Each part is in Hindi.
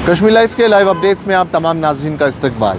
कश्मीर लाइफ के लाइव अपडेट्स में आप तमाम नाज़रीन का इस्तकबाल।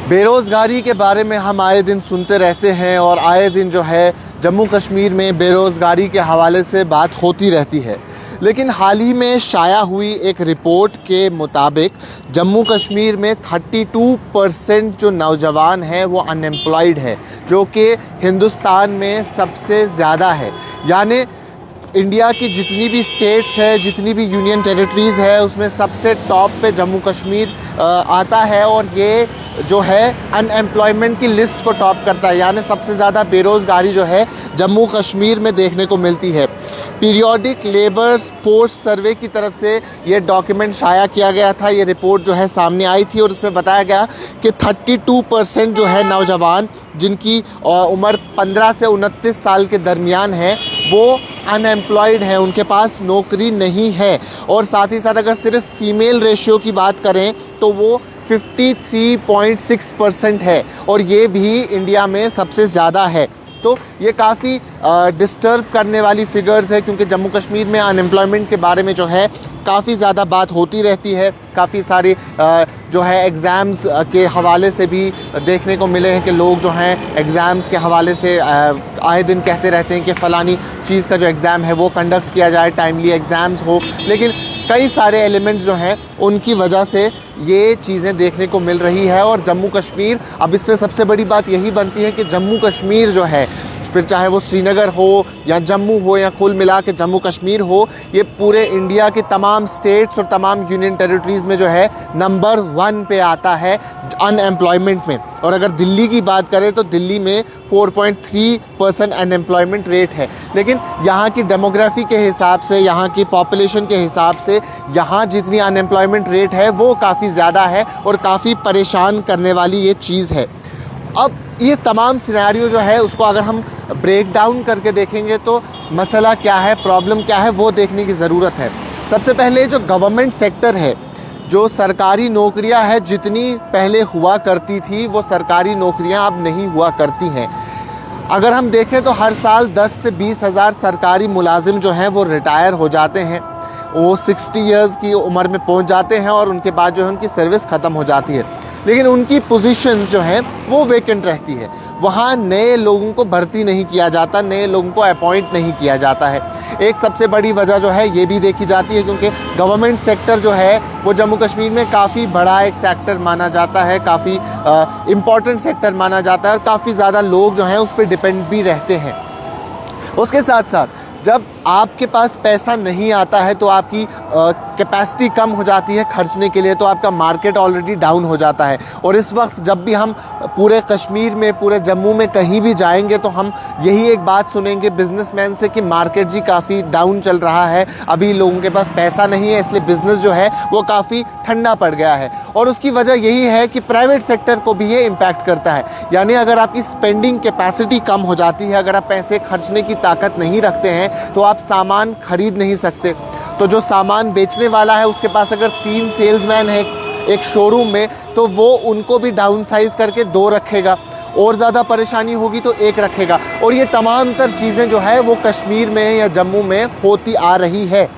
बेरोज़गारी के बारे में हम आए दिन सुनते रहते हैं और आए दिन जो है जम्मू कश्मीर में बेरोज़गारी के हवाले से बात होती रहती है। लेकिन हाल ही में शाया हुई एक रिपोर्ट के मुताबिक जम्मू कश्मीर में 32% जो नौजवान हैं वो अनएम्प्लॉयड है, जो कि हिंदुस्तान में सबसे ज़्यादा है। यानी इंडिया की जितनी भी स्टेट्स है, जितनी भी यूनियन टेरिटरीज़ है, उसमें सबसे टॉप पे जम्मू कश्मीर आता है और ये जो है अनएम्प्लॉयमेंट की लिस्ट को टॉप करता है। यानी सबसे ज़्यादा बेरोज़गारी जो है जम्मू कश्मीर में देखने को मिलती है। पीरियोडिक लेबर फोर्स सर्वे की तरफ से ये डॉक्यूमेंट शाया किया गया था, ये रिपोर्ट जो है सामने आई थी और उसमें बताया गया कि 32% जो है नौजवान जिनकी उम्र 15 से 29 साल के दरमियान है वो अनएम्प्लॉयड है, उनके पास नौकरी नहीं है। और साथ ही साथ अगर सिर्फ फीमेल रेशियो की बात करें तो वो 53.6% है और ये भी इंडिया में सबसे ज़्यादा है। तो ये काफ़ी डिस्टर्ब करने वाली फिगर्स है, क्योंकि जम्मू कश्मीर में अनएम्प्लॉयमेंट के बारे में जो है काफ़ी ज़्यादा बात होती रहती है। काफ़ी सारे जो है एग्ज़ाम्स के हवाले से भी देखने को मिले हैं कि लोग जो हैं एग्ज़ाम्स के हवाले से आए दिन कहते रहते हैं कि फ़लानी चीज़ का जो एग्ज़ाम है वो कंडक्ट किया जाए, टाइमली एग्ज़ाम्स हो। लेकिन कई सारे एलिमेंट्स जो हैं उनकी वजह से ये चीज़ें देखने को मिल रही है। और जम्मू कश्मीर, अब इसमें सबसे बड़ी बात यही बनती है कि जम्मू कश्मीर जो है, फिर चाहे वो श्रीनगर हो या जम्मू हो या कुल मिला के जम्मू कश्मीर हो, ये पूरे इंडिया के तमाम स्टेट्स और तमाम यूनियन टेरिटरीज़ में जो है नंबर 1 पे आता है अनएम्प्लॉयमेंट में। और अगर दिल्ली की बात करें तो दिल्ली में 4.3% अनएम्प्लॉयमेंट रेट है। लेकिन यहाँ की डेमोग्राफी के हिसाब से, यहाँ की पॉपुलेशन के हिसाब से यहाँ जितनी अनएम्प्लॉयमेंट रेट है वो काफ़ी ज़्यादा है और काफ़ी परेशान करने वाली ये चीज़ है। अब ये तमाम सिनेरियो जो है उसको अगर हम ब्रेक डाउन करके देखेंगे तो मसला क्या है, प्रॉब्लम क्या है, वो देखने की ज़रूरत है। सबसे पहले जो गवर्नमेंट सेक्टर है, जो सरकारी नौकरियां हैं जितनी पहले हुआ करती थी वो सरकारी नौकरियां अब नहीं हुआ करती हैं। अगर हम देखें तो हर साल 10 से 20 हज़ार सरकारी मुलाजिम जो हैं वो रिटायर हो जाते हैं, वो 60 इयर्स की उम्र में पहुंच जाते हैं और उनके बाद जो है उनकी सर्विस ख़त्म हो जाती है। लेकिन उनकी पोजीशंस जो हैं वो वेकेंट रहती है, वहाँ नए लोगों को भर्ती नहीं किया जाता, नए लोगों को अपॉइंट नहीं किया जाता है। एक सबसे बड़ी वजह जो है ये भी देखी जाती है क्योंकि गवर्नमेंट सेक्टर जो है वो जम्मू कश्मीर में काफ़ी बड़ा एक सेक्टर माना जाता है, काफ़ी इम्पॉर्टेंट सेक्टर माना जाता है और काफ़ी ज़्यादा लोग जो हैं उस पर डिपेंड भी रहते हैं। उसके साथ साथ जब आपके पास पैसा नहीं आता है तो आपकी कैपेसिटी कम हो जाती है खर्चने के लिए, तो आपका मार्केट ऑलरेडी डाउन हो जाता है। और इस वक्त जब भी हम पूरे कश्मीर में, पूरे जम्मू में कहीं भी जाएंगे तो हम यही एक बात सुनेंगे बिजनेसमैन से कि मार्केट जी काफ़ी डाउन चल रहा है, अभी लोगों के पास पैसा नहीं है, इसलिए बिज़नेस जो है वो काफ़ी ठंडा पड़ गया है। और उसकी वजह यही है कि प्राइवेट सेक्टर को भी ये इम्पैक्ट करता है। यानी अगर आपकी स्पेंडिंग कैपेसिटी कम हो जाती है, अगर आप पैसे खर्चने की ताकत नहीं रखते हैं तो आप सामान खरीद नहीं सकते। तो जो सामान बेचने वाला है उसके पास अगर 3 सेल्समैन है एक शोरूम में तो वो उनको भी डाउन साइज करके 2 रखेगा, और ज़्यादा परेशानी होगी तो 1 रखेगा। और ये तमाम तर चीज़ें जो है वो कश्मीर में या जम्मू में होती आ रही है।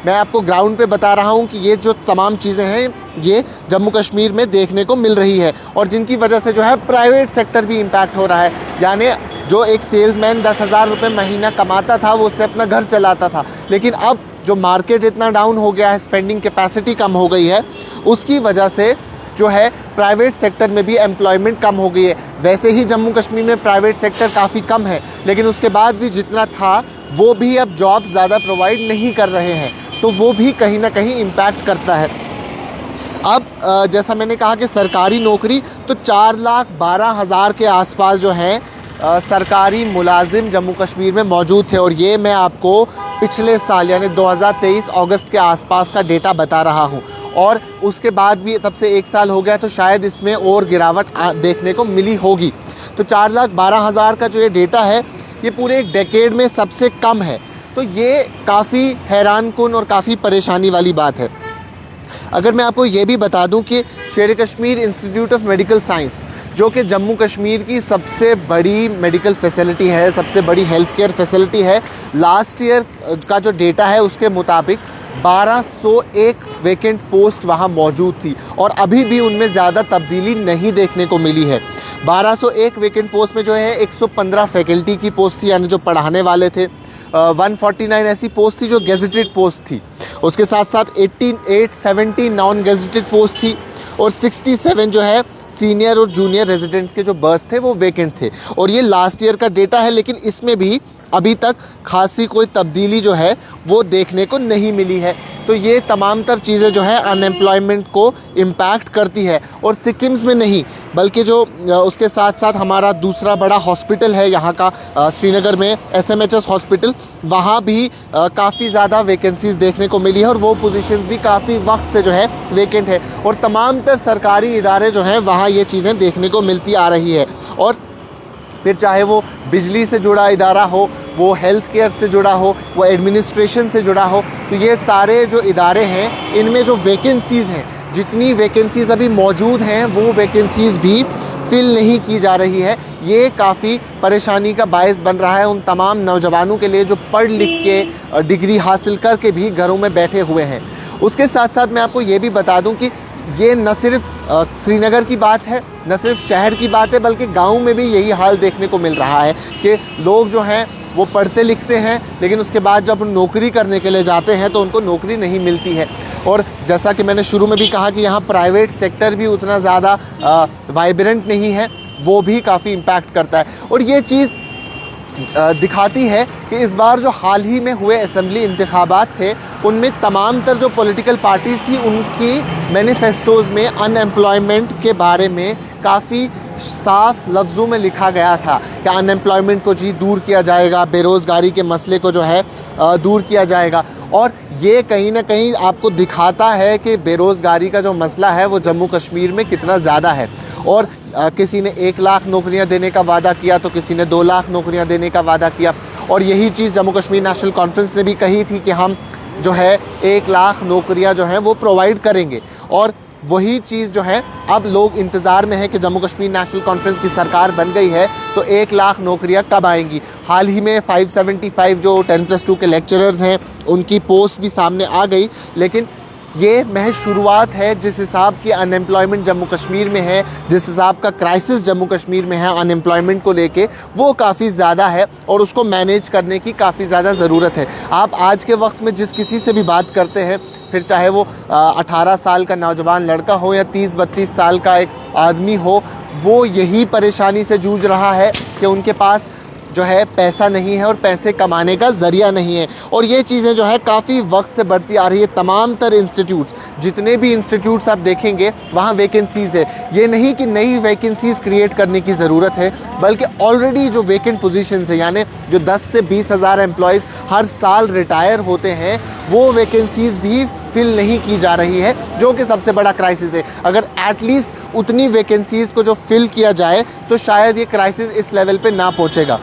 मैं आपको ग्राउंड पे बता रहा हूँ कि ये जो तमाम चीज़ें हैं ये जम्मू कश्मीर में देखने को मिल रही है और जिनकी वजह से जो है प्राइवेट सेक्टर भी इम्पैक्ट हो रहा है। यानी जो एक सेल्समैन 10,000 रुपये महीना कमाता था वो उससे अपना घर चलाता था, लेकिन अब जो मार्केट इतना डाउन हो गया है, स्पेंडिंग कैपेसिटी कम हो गई है, उसकी वजह से जो है प्राइवेट सेक्टर में भी एम्प्लॉयमेंट कम हो गई है। वैसे ही जम्मू कश्मीर में प्राइवेट सेक्टर काफ़ी कम है, लेकिन उसके बाद भी जितना था वो भी अब जॉब ज़्यादा प्रोवाइड नहीं कर रहे हैं, तो वो भी कहीं ना कहीं इम्पैक्ट करता है। अब जैसा मैंने कहा कि सरकारी नौकरी तो 4,12,000 के आसपास जो हैं सरकारी मुलाजिम जम्मू कश्मीर में मौजूद थे। और ये मैं आपको पिछले साल यानी 2023 अगस्त के आसपास का डेटा बता रहा हूँ, और उसके बाद भी तब से 1 साल हो गया तो शायद इसमें और गिरावट देखने को मिली होगी। तो 4,12,000 का जो ये डेटा है ये पूरे एक डेकेड में सबसे कम है। तो ये काफ़ी हैरानकुन और काफ़ी परेशानी वाली बात है। अगर मैं आपको ये भी बता दूं कि शेर Kashmir institute of medical science, जो कि जम्मू कश्मीर की सबसे बड़ी मेडिकल फैसिलिटी है, सबसे बड़ी हेल्थ केयर फैसिलिटी है, लास्ट ईयर का जो डेटा है उसके मुताबिक 1201 वैकेंट पोस्ट वहाँ मौजूद थी और अभी भी उनमें ज़्यादा तब्दीली नहीं देखने को मिली है। 1201 वैकेंट पोस्ट में जो है 115 फैकल्टी की पोस्ट थी, यानी जो पढ़ाने वाले थे। 149 ऐसी पोस्ट थी जो गेजेटेड पोस्ट थी। उसके साथ साथ 870 नॉन गेजेटेड पोस्ट थी और 67 जो है सीनियर और जूनियर रेजिडेंट्स के जो बर्थ थे वो वैकेंट थे। और ये लास्ट ईयर का डेटा है, लेकिन इसमें भी अभी तक खासी कोई तब्दीली जो है वो देखने को नहीं मिली है। तो ये तमाम तर चीज़ें जो है अनएम्प्लॉयमेंट को इम्पैक्ट करती है। और सिक्किम्स में नहीं बल्कि जो उसके साथ साथ हमारा दूसरा बड़ा हॉस्पिटल है यहाँ का श्रीनगर में SMHS हॉस्पिटल, वहाँ भी काफ़ी ज़्यादा वैकेंसीज़ देखने को मिली है और वो पोजीशंस भी काफ़ी वक्त से जो है वैकेंट है। और तमाम तर सरकारी इदारे जो हैं वहाँ ये चीज़ें देखने को मिलती आ रही है। और फिर चाहे वो बिजली से जुड़ा इदारा हो, वो हेल्थ केयर से जुड़ा हो, वो एडमिनिस्ट्रेशन से जुड़ा हो, तो ये सारे जो इदारे हैं इनमें जो वैकेंसीज़ हैं, जितनी वैकेंसीज़ अभी मौजूद हैं वो वैकेंसीज़ भी फिल नहीं की जा रही है। ये काफ़ी परेशानी का बायस बन रहा है उन तमाम नौजवानों के लिए जो पढ़ लिख के डिग्री हासिल करके भी घरों में बैठे हुए हैं। उसके साथ साथ मैं आपको ये भी बता दूं कि ये न सिर्फ श्रीनगर की बात है, न सिर्फ शहर की बात है, बल्कि गांव में भी यही हाल देखने को मिल रहा है कि लोग जो हैं वो पढ़ते लिखते हैं, लेकिन उसके बाद जब नौकरी करने के लिए जाते हैं तो उनको नौकरी नहीं मिलती है। और जैसा कि मैंने शुरू में भी कहा कि यहाँ प्राइवेट सेक्टर भी उतना ज़्यादा वाइब्रेंट नहीं है, वो भी काफ़ी इम्पैक्ट करता है। और ये चीज़ दिखाती है कि इस बार जो हाल ही में हुए असेंबली इंतखाबात थे उनमें तमाम तर जो पॉलिटिकल पार्टीज़ थी उनकी मैनिफेस्टोज़ में अनएम्प्लॉयमेंट के बारे में काफ़ी साफ लफ्ज़ों में लिखा गया था कि अनएम्प्लॉयमेंट को दूर किया जाएगा, बेरोज़गारी के मसले को जो है दूर किया जाएगा। और ये कहीं ना कहीं आपको दिखाता है कि बेरोज़गारी का जो मसला है वो जम्मू कश्मीर में कितना ज़्यादा है। और किसी ने 1 लाख नौकरियां देने का वादा किया तो किसी ने 2 लाख नौकरियां देने का वादा किया। और यही चीज़ जम्मू कश्मीर नेशनल कॉन्फ्रेंस ने भी कही थी कि हम जो है 1 लाख नौकरियां जो हैं वो प्रोवाइड करेंगे। और वही चीज़ जो है अब लोग इंतज़ार में है कि जम्मू कश्मीर नेशनल कॉन्फ्रेंस की सरकार बन गई है तो 1 लाख नौकरियां कब आएंगी। हाल ही में 575 जो 10+2 के लेक्चरर्स हैं उनकी पोस्ट भी सामने आ गई, लेकिन ये महज शुरुआत है। जिस हिसाब की अनएम्प्लॉयमेंट जम्मू कश्मीर में है, जिस हिसाब का क्राइसिस जम्मू कश्मीर में है अनएम्प्लॉयमेंट को लेके, वो काफ़ी ज़्यादा है और उसको मैनेज करने की काफ़ी ज़्यादा ज़रूरत है। आप आज के वक्त में जिस किसी से भी बात करते हैं, फिर चाहे वो 18 साल का नौजवान लड़का हो या 30-32 साल का एक आदमी हो, वो यही परेशानी से जूझ रहा है कि उनके पास जो है पैसा नहीं है और पैसे कमाने का ज़रिया नहीं है। और ये चीज़ें जो है काफ़ी वक्त से बढ़ती आ रही है। तमाम तर इंस्टीट्यूट्स, जितने भी इंस्टीट्यूट्स आप देखेंगे वहाँ वैकेंसीज़ है। ये नहीं कि नई वैकेंसीज़ क्रिएट करने की ज़रूरत है, बल्कि ऑलरेडी जो वैकेंट पोजीशंस है, यानी जो 10 से 20 हज़ार एम्प्लॉयज़ हर साल रिटायर होते हैं, वो वैकेंसीज़ भी फिल नहीं की जा रही है, जो कि सबसे बड़ा क्राइसिस है। अगर एटलीस्ट उतनी वैकेंसीज़ को जो फिल किया जाए तो शायद ये क्राइसिस इस लेवल पे ना पहुँचेगा।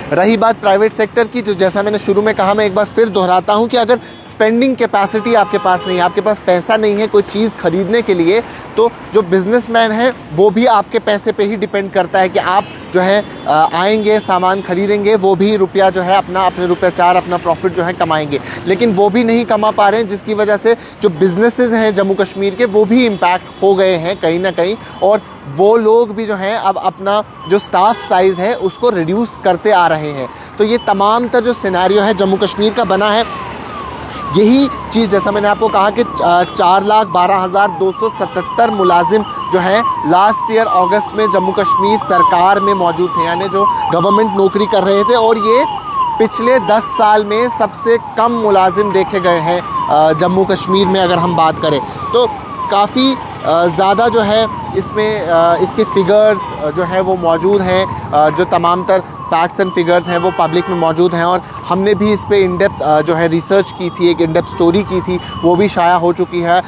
रही बात प्राइवेट सेक्टर की, जो जैसा मैंने शुरू में कहा, मैं एक बार फिर दोहराता हूं कि अगर स्पेंडिंग कैपेसिटी आपके पास नहीं है, आपके पास पैसा नहीं है कोई चीज़ खरीदने के लिए, तो जो बिजनेसमैन है वो भी आपके पैसे पे ही डिपेंड करता है कि आप जो है आएंगे, सामान खरीदेंगे, वो भी रुपया जो है अपने रुपया 4 अपना प्रॉफिट जो है कमाएंगे। लेकिन वो भी नहीं कमा पा रहे हैं, जिसकी वजह से जो बिजनेसेस हैं जम्मू कश्मीर के वो भी इम्पैक्ट हो गए हैं कहीं ना कहीं। और वो लोग भी जो हैं अब अपना जो स्टाफ साइज़ है उसको रिड्यूस करते आ रहे हैं। तो ये तमाम तर जो सिनेरियो है जम्मू कश्मीर का बना है, यही चीज़ जैसा मैंने आपको कहा कि 4,12,277 मुलाजिम जो हैं लास्ट ईयर अगस्त में जम्मू कश्मीर सरकार में मौजूद थे, यानी जो गवर्नमेंट नौकरी कर रहे थे। और ये पिछले 10 साल में सबसे कम मुलाजिम देखे गए हैं जम्मू कश्मीर में। अगर हम बात करें तो काफ़ी ज़्यादा जो है इसमें इसके फिगर्स जो है वो मौजूद हैं, जो तमाम तर फैक्ट्स एंड फिगर्स हैं वो पब्लिक में मौजूद हैं। और हमने भी इस पे इन डेप्थ जो है रिसर्च की थी, एक इन डेप्थ स्टोरी की थी, वो भी शाया हो चुकी है।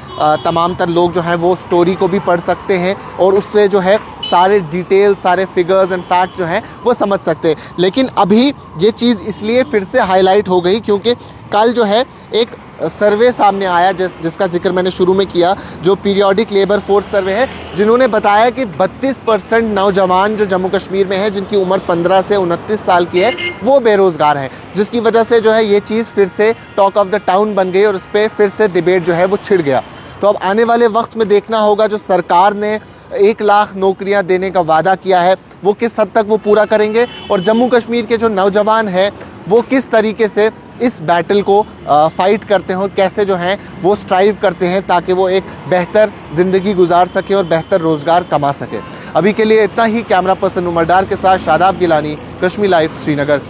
तमाम तर लोग जो हैं वो स्टोरी को भी पढ़ सकते हैं और उससे जो है सारे डिटेल, सारे फिगर्स एंड फैक्ट जो हैं वो समझ सकते हैं। लेकिन अभी ये चीज़ इसलिए फिर से हाईलाइट हो गई क्योंकि कल जो है एक सर्वे सामने आया जिसका जिक्र मैंने शुरू में किया, जो पीरियोडिक लेबर फोर्स सर्वे है, जिन्होंने बताया कि 32% नौजवान जो जम्मू कश्मीर में है जिनकी उम्र 15 से 29 साल की है वो बेरोज़गार हैं, जिसकी वजह से जो है ये चीज़ फिर से टॉक ऑफ द टाउन बन गई और उस पर फिर से डिबेट जो है वो छिड़ गया। तो अब आने वाले वक्त में देखना होगा जो सरकार ने 1 लाख नौकरियां देने का वादा किया है वो किस हद तक वो पूरा करेंगे और जम्मू कश्मीर के जो नौजवान हैं वो किस तरीके से इस बैटल को फाइट करते हैं और कैसे जो हैं वो स्ट्राइव करते हैं ताकि वो एक बेहतर ज़िंदगी गुजार सकें और बेहतर रोज़गार कमा सकें। अभी के लिए इतना ही। कैमरा पर्सन उमर डार के साथ शादाब गिलानी, कश्मीर लाइव, श्रीनगर।